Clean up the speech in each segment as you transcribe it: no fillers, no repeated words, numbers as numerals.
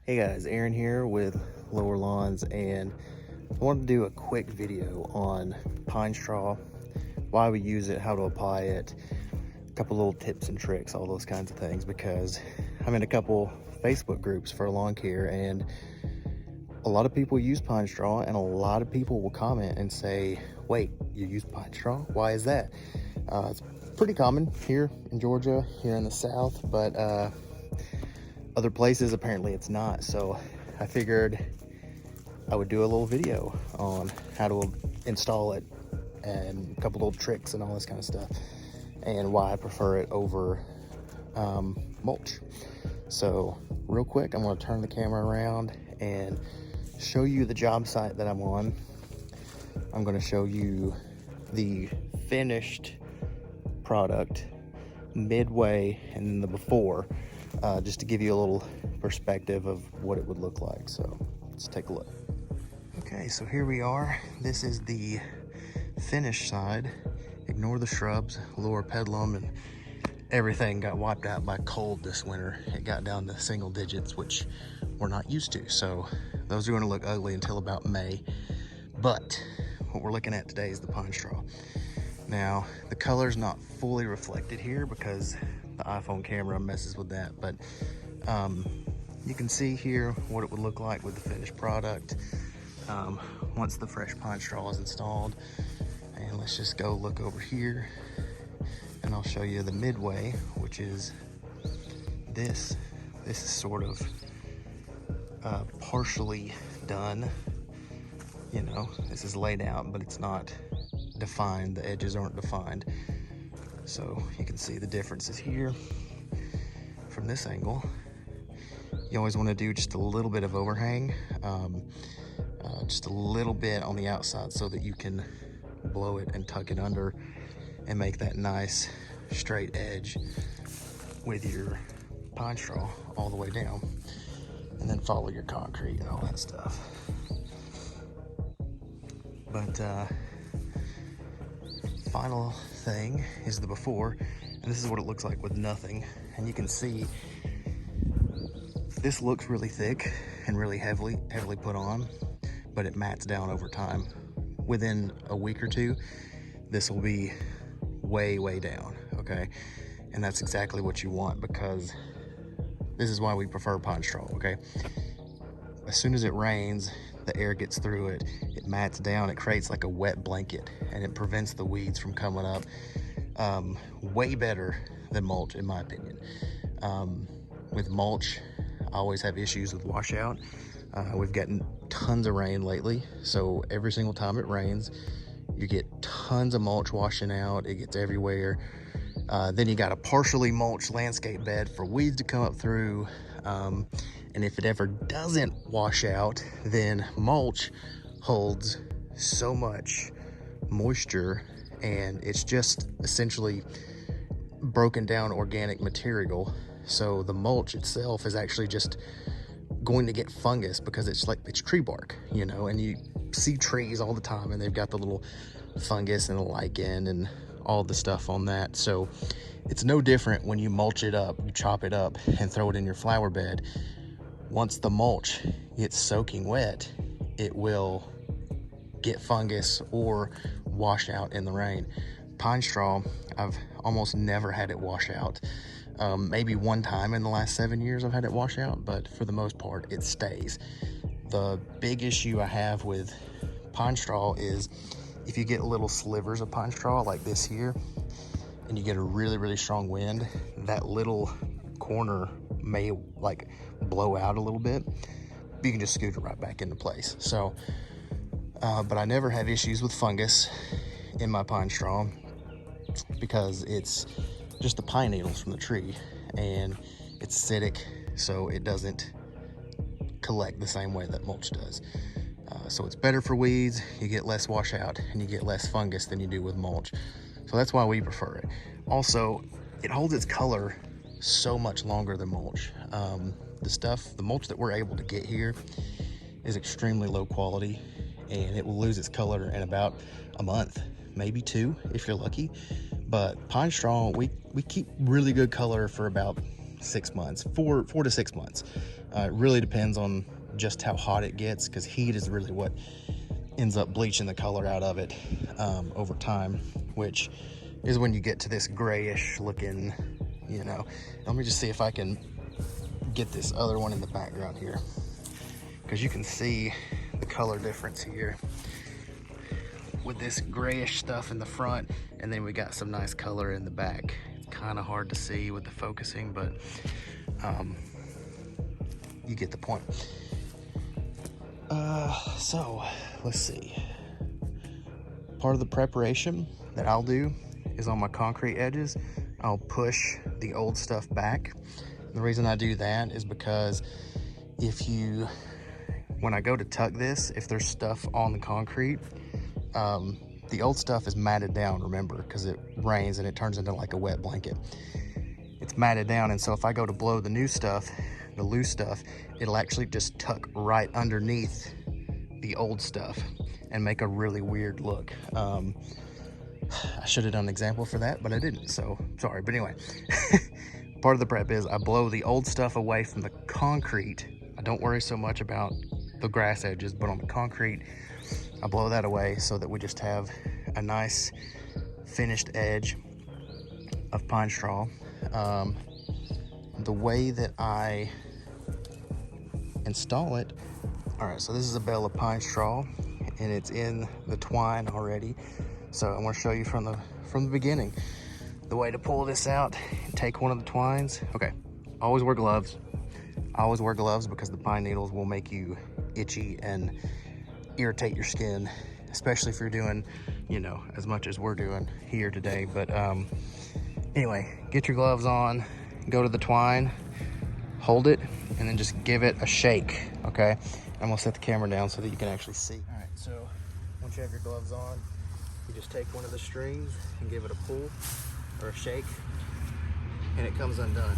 Hey guys, Aaron here with Lower Lawns, and I wanted to do a quick video on pine straw, why we use it, how to apply it, a couple little tips and tricks, all those kinds of things, because I'm in a couple Facebook groups for lawn care, and a lot of people use pine straw, and a lot of people will comment and say, wait, you use pine straw? Why is that? It's pretty common here in Georgia, here in the South, but other places apparently it's not. So I figured I would do a little video on how to install it and a couple little tricks and all this kind of stuff, and why I prefer it over mulch. So real quick, I'm going to turn the camera around and show you the job site that I'm on. I'm going to show you the finished product, midway, and then the before, just to give you a little perspective of what it would look like. So let's take a look. Okay, so here we are. This is the finished side. Ignore the shrubs, lower pedalum, and everything got wiped out by cold this winter. It got down to single digits, which we're not used to. So those are going to look ugly until about May. But what we're looking at today is the pine straw. Now, the color's not fully reflected here because the iPhone camera messes with that, but you can see here what it would look like with the finished product once the fresh pine straw is installed. And let's just go look over here, and I'll show you the midway, which is this. This is sort of partially done. You know, this is laid out, but it's not defined. The edges aren't defined. So you can see the differences here from this angle. You always want to do just a little bit of overhang, just a little bit on the outside so that you can blow it and tuck it under and make that nice straight edge with your pine straw all the way down, and then follow your concrete and all that stuff. But final thing is the before, and this is what it looks like with nothing. And you can see this looks really thick and really heavily put on, but it mats down over time. Within a week or two, this will be way down, okay? And that's exactly what you want, because this is why we prefer pine straw, okay? As soon as it rains, the air gets through it, it mats down, it creates like a wet blanket, and it prevents the weeds from coming up. Way better than mulch, in my opinion. With mulch, I always have issues with washout. We've gotten tons of rain lately, so every single time it rains, you get tons of mulch washing out. It gets everywhere. Then you got a partially mulched landscape bed for weeds to come up through. And if it ever doesn't wash out, then mulch holds so much moisture, and it's just essentially broken down organic material. So the mulch itself is actually just going to get fungus, because it's tree bark, you know, and you see trees all the time and they've got the little fungus and the lichen and all the stuff on that. So it's no different when you mulch it up, you chop it up and throw it in your flower bed. Once the mulch gets soaking wet, it will get fungus or wash out in the rain. Pine straw, I've almost never had it wash out. Maybe one time in the last 7 years I've had it wash out, but for the most part it stays. The big issue I have with pine straw is if you get little slivers of pine straw like this here, and you get a really strong wind, that little corner may like blow out a little bit. You can just scoot it right back into place. So but I never have issues with fungus in my pine straw, because it's just the pine needles from the tree, and it's acidic, so it doesn't collect the same way that mulch does. So it's better for weeds. You get less washout and you get less fungus than you do with mulch. So that's why we prefer it. Also, it holds its color so much longer than mulch. The mulch that we're able to get here is extremely low quality, and it will lose its color in about a month, maybe 2 if you're lucky. But pine straw, we keep really good color for about 6 months, 4 to 6 months. It really depends on just how hot it gets, because heat is really what ends up bleaching the color out of it over time, which is when you get to this grayish looking, you know. Let me just see if I can get this other one in the background here, because you can see the color difference here with this grayish stuff in the front, and then we got some nice color in the back. It's kind of hard to see with the focusing, but you get the point. So let's see. Part of the preparation that I'll do is on my concrete edges, I'll push the old stuff back. The reason I do that is because when I go to tuck this, if there's stuff on the concrete, the old stuff is matted down, remember, because it rains and it turns into like a wet blanket. It's matted down, and so if I go to blow the new stuff, the loose stuff, it'll actually just tuck right underneath the old stuff and make a really weird look. I should have done an example for that, but I didn't, so sorry. But anyway, part of the prep is I blow the old stuff away from the concrete. I don't worry so much about the grass edges, but on the concrete, I blow that away so that we just have a nice finished edge of pine straw. The way that I install it, all right, so this is a bale of pine straw, and it's in the twine already. So I want to show you from the beginning the way to pull this out. Take one of the twines. Okay, always wear gloves. I always wear gloves because the pine needles will make you itchy and irritate your skin, especially if you're doing, you know, as much as we're doing here today. But anyway, get your gloves on, go to the twine, hold it, and then just give it a shake. Okay, I'm gonna set the camera down so that you can actually see. All right, so once you have your gloves on, you just take one of the strings and give it a pull or a shake, and it comes undone.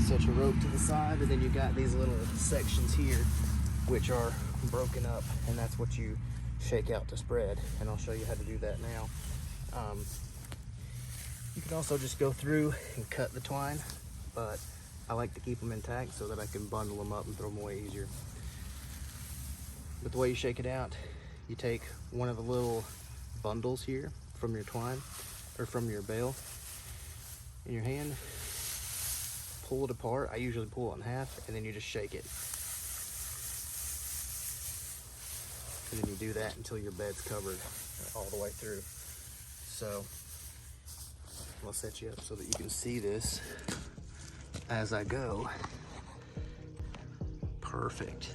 Set your rope to the side, and then you got these little sections here which are broken up, and that's what you shake out to spread, and I'll show you how to do that now. You can also just go through and cut the twine, but I like to keep them intact so that I can bundle them up and throw them away easier. But the way you shake it out, you take one of the little bundles here from your twine or from your bale in your hand, pull it apart. I usually pull it in half, and then you just shake it. And then you do that until your bed's covered all the way through. So I'll set you up so that you can see this as I go. Perfect.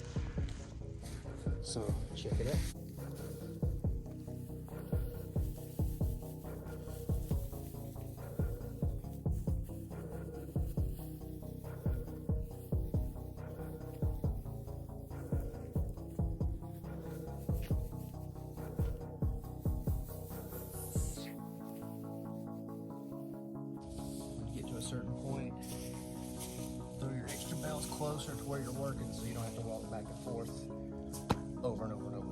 So check it out. Get to a certain point, throw your extra bales closer to where you're working so you don't have to walk back and forth over and over and over.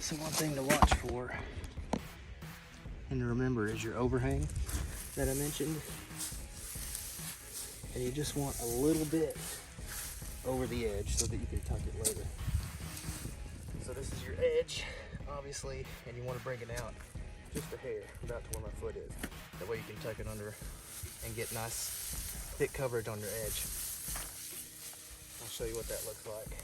So one thing to watch for and to remember is your overhang that I mentioned. And you just want a little bit over the edge so that you can tuck it later. So this is your edge, obviously, and you want to bring it out just a hair, about to where my foot is. That way you can tuck it under and get nice thick coverage on your edge. I'll show you what that looks like.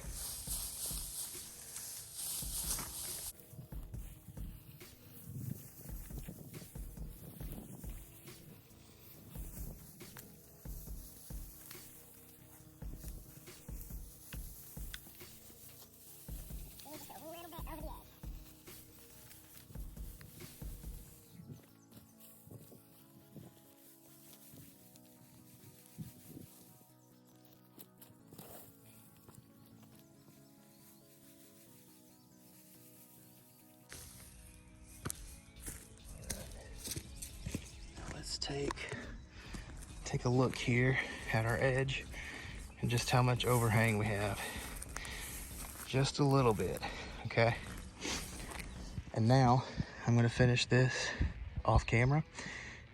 take a look here at our edge and just how much overhang we have. Just a little bit, okay? And now I'm gonna finish this off camera,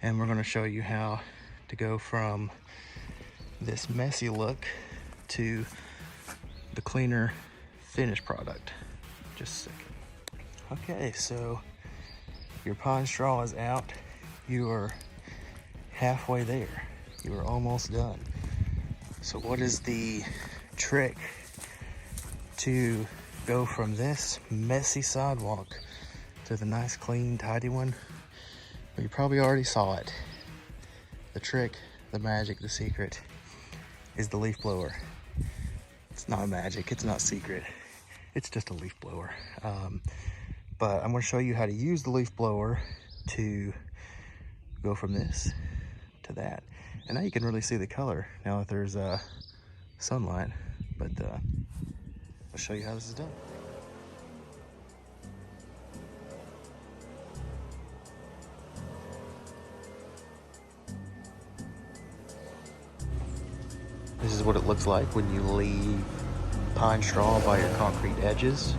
and we're gonna show you how to go from this messy look to the cleaner finished product. Just a second. Okay, so your pine straw is out. You are halfway there. You are almost done. So what is the trick to go from this messy sidewalk to the nice, clean, tidy one? Well, you probably already saw it. The trick, the magic, the secret is the leaf blower. It's not magic, it's not secret. It's just a leaf blower. But I'm gonna show you how to use the leaf blower to go from this to that. And now you can really see the color now that there's sunlight. But I'll show you how this is done. This is what it looks like when you leave pine straw by your concrete edges.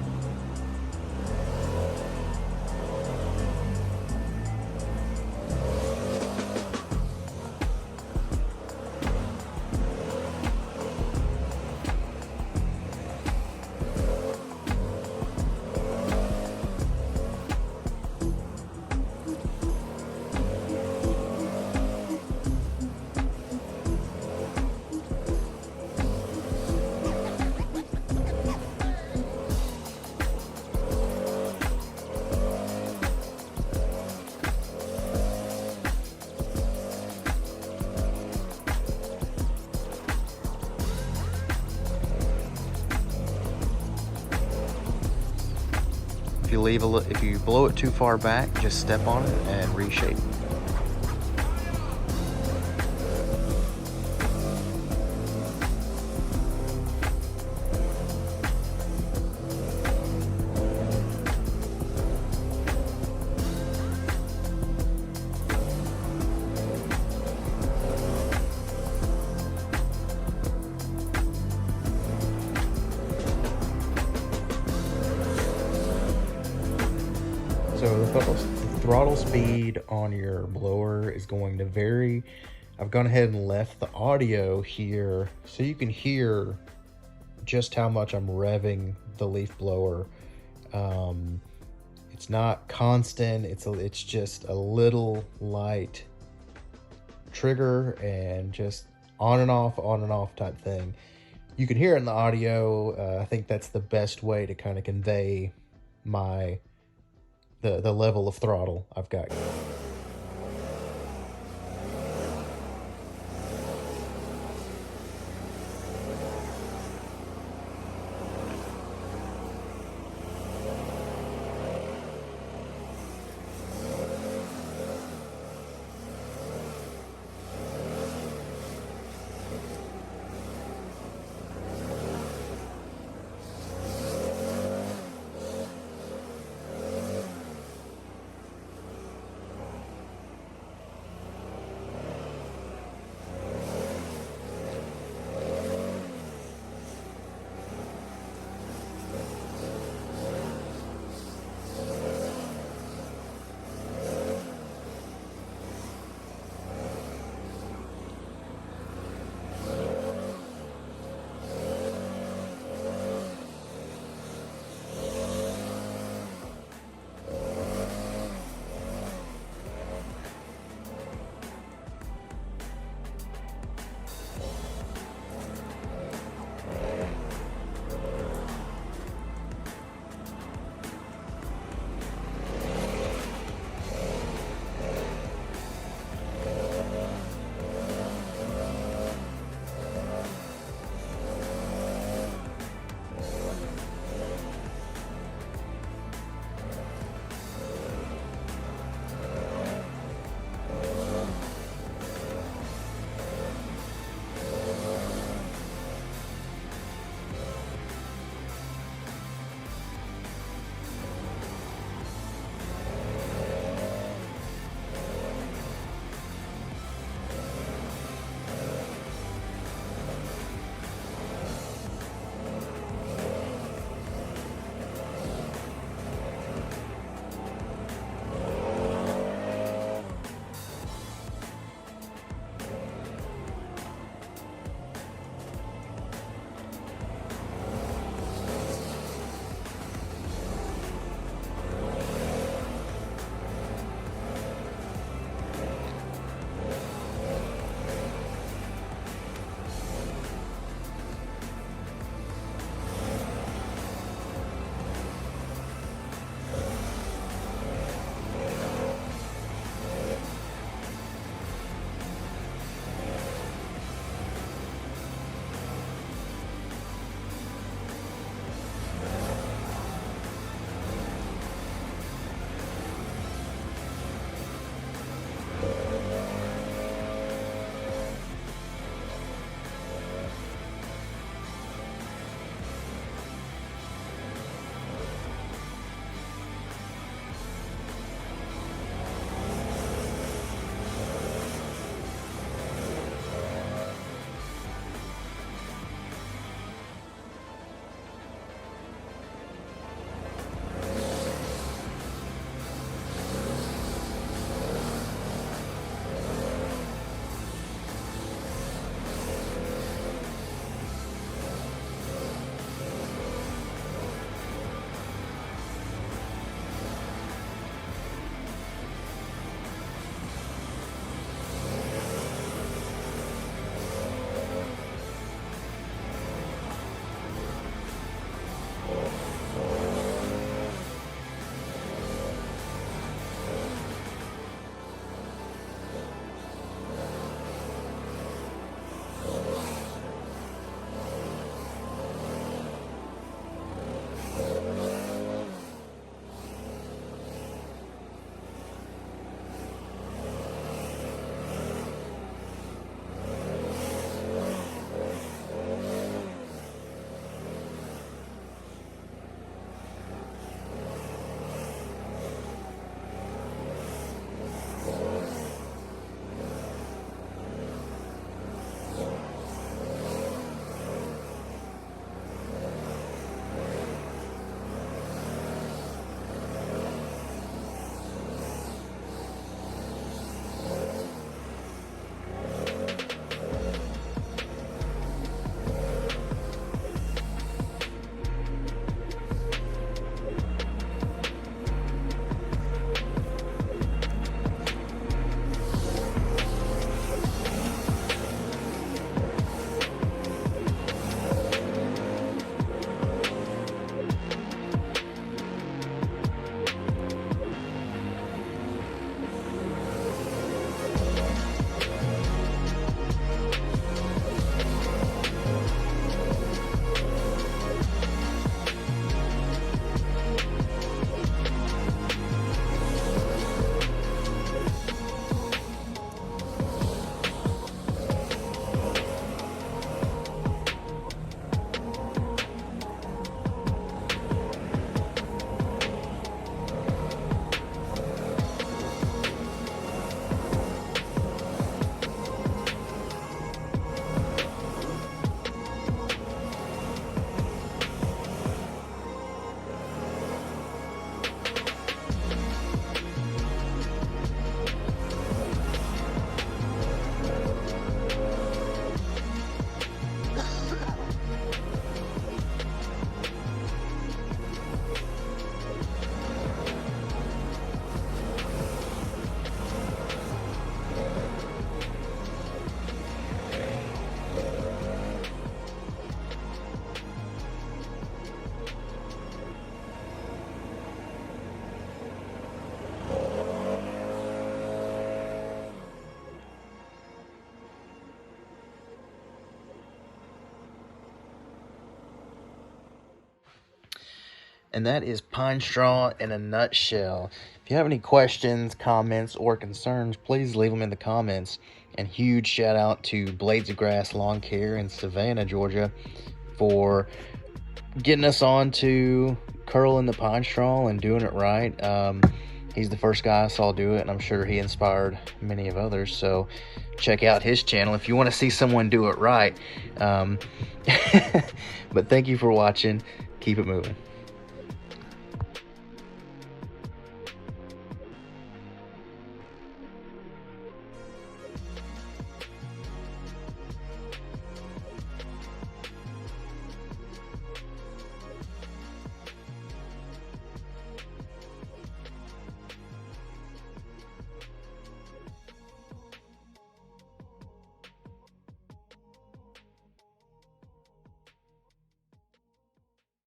If you blow it too far back, just step on it and reshape. So the throttle speed on your blower is going to vary. I've gone ahead and left the audio here so you can hear just how much I'm revving the leaf blower. It's not constant, it's just a little light trigger and just on and off type thing. You can hear it in the audio. I think that's the best way to kind of convey the level of throttle I've got. And that is pine straw in a nutshell. If you have any questions, comments, or concerns, please leave them in the comments. And huge shout out to Blades of Grass Lawn Care in Savannah, Georgia, for getting us on to curling the pine straw and doing it right. He's the first guy I saw do it, and I'm sure he inspired many of others. So check out his channel if you want to see someone do it right. But thank you for watching. Keep it moving.